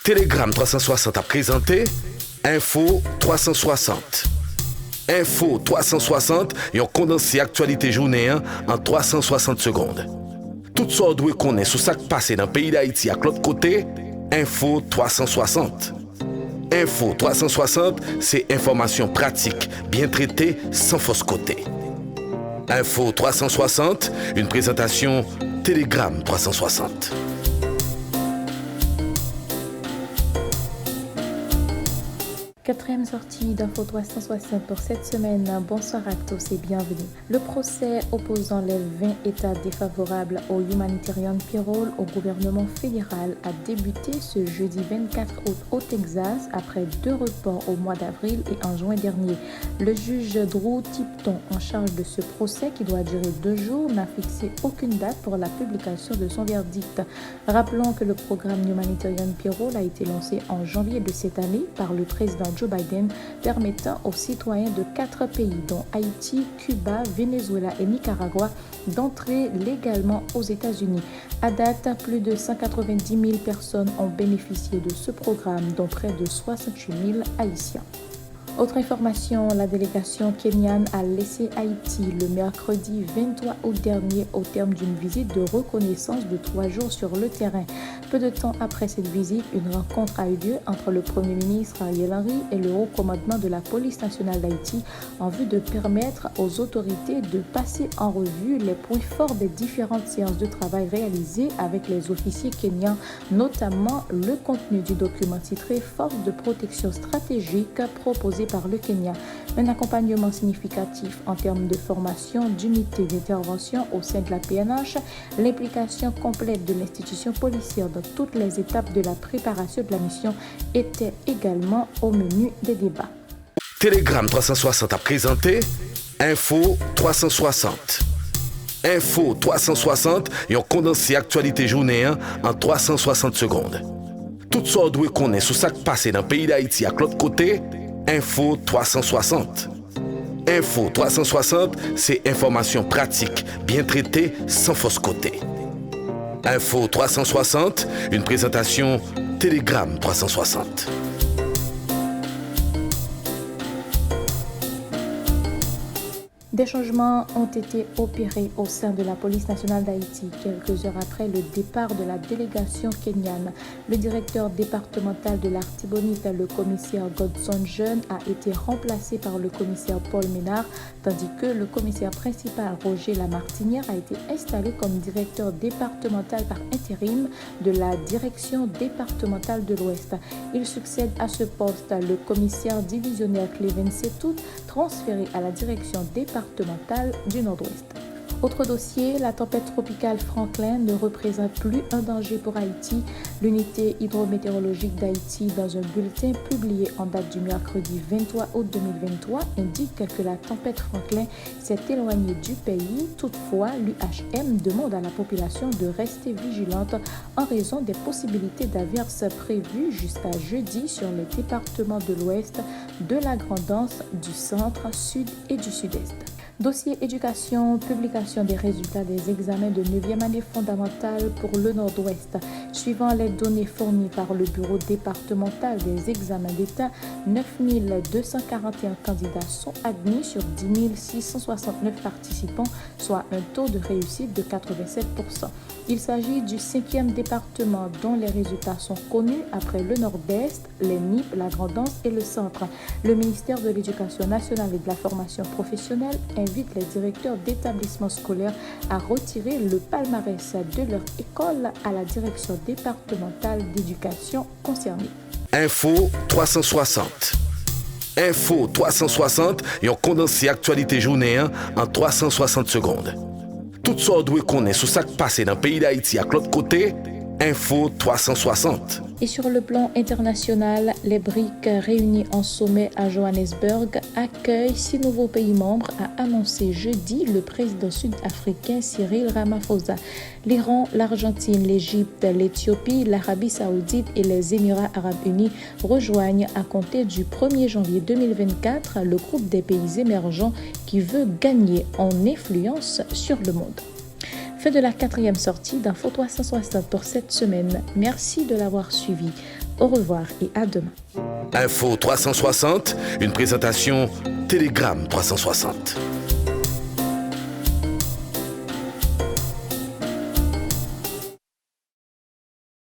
Telegram 360 a présenté Info 360. Info 360 et on condensé actualité journée en 360 secondes. Tout ça doit connaître sur ce qui passe dans le pays d'Haïti à l'autre côté, Info 360. Info 360, c'est information pratique, bien traitée, sans fausse côté. Info 360, une présentation Telegram 360. Quatrième sortie d'Info 360 pour cette semaine. Bonsoir à tous et bienvenue. Le procès opposant les 20 États défavorables au Humanitarian Payroll au gouvernement fédéral a débuté ce jeudi 24 août au Texas après 2 reports au mois d'avril et en juin dernier. Le juge Drew Tipton, en charge de ce procès qui doit durer 2 jours, n'a fixé aucune date pour la publication de son verdict. Rappelons que le programme Humanitarian Payroll a été lancé en janvier de cette année par le président Joe Biden, permettant aux citoyens de 4 pays, dont Haïti, Cuba, Venezuela et Nicaragua, d'entrer légalement aux États-Unis. À date, plus de 190 000 personnes ont bénéficié de ce programme, dont près de 68 000 Haïtiens. Autre information, la délégation kenyane a laissé Haïti le mercredi 23 août dernier au terme d'une visite de reconnaissance de 3 jours sur le terrain. Peu de temps après cette visite, une rencontre a eu lieu entre le Premier ministre Ariel Henry et le haut commandement de la police nationale d'Haïti en vue de permettre aux autorités de passer en revue les points forts des différentes séances de travail réalisées avec les officiers kenyans, notamment le contenu du document titré « Force de protection stratégique » proposé par le Kenya, un accompagnement significatif en termes de formation, d'unité d'intervention au sein de la PNH, l'implication complète de l'institution policière dans toutes les étapes de la préparation de la mission était également au menu des débats. Telegram 360 a présenté Info 360. Info 360 et on condensé actualité journée en 360 secondes. Tout ça doit connaître sur ce qui passe dans le pays d'Haïti à l'autre côté, Info 360. Info 360, c'est information pratique, bien traitée, sans fausse côté. Info 360, une présentation Telegram 360. Des changements ont été opérés au sein de la police nationale d'Haïti quelques heures après le départ de la délégation kenyane. Le directeur départemental de l'Artibonite, le commissaire Godson Jeune, a été remplacé par le commissaire Paul Ménard, tandis que le commissaire principal Roger Lamartinière a été installé comme directeur départemental par intérim de la direction départementale de l'Ouest. Il succède à ce poste le commissaire divisionnaire Cléven Setout, transféré à la direction départementale du Nord-Ouest. Autre dossier, la tempête tropicale Franklin ne représente plus un danger pour Haïti. L'unité hydrométéorologique d'Haïti, dans un bulletin publié en date du mercredi 23 août 2023, indique que la tempête Franklin s'est éloignée du pays. Toutefois, l'UHM demande à la population de rester vigilante en raison des possibilités d'averses prévues jusqu'à jeudi sur les départements de l'Ouest, de la Grande-Anse, du Centre, Sud et du Sud-Est. Dossier éducation, publication des résultats des examens de 9e année fondamentale pour le Nord-Ouest. Suivant les données fournies par le bureau départemental des examens d'État, 9 241 candidats sont admis sur 10 669 participants, soit un taux de réussite de 87%. Il s'agit du 5e département dont les résultats sont connus après le Nord-Est, les NIP, la Grande-Anse et le Centre. Le ministère de l'Éducation nationale et de la formation professionnelle invite les directeurs d'établissements scolaires à retirer le palmarès de leur école à la direction départementale d'éducation concernée. Info 360. Info 360 et on condensé actualité journée en 360 secondes. Tout ça doit connaître sur ce qui passe dans le pays d'Haïti à l'autre côté, Info 360. Et sur le plan international, les BRICS réunis en sommet à Johannesburg accueillent 6 nouveaux pays membres, a annoncé jeudi le président sud-africain Cyril Ramaphosa. L'Iran, l'Argentine, l'Égypte, l'Éthiopie, l'Arabie saoudite et les Émirats arabes unis rejoignent à compter du 1er janvier 2024 le groupe des pays émergents qui veut gagner en influence sur le monde. Fin de la 4e sortie d'Info 360 pour cette semaine. Merci de l'avoir suivi. Au revoir et à demain. Info 360, une présentation Télégramme 360.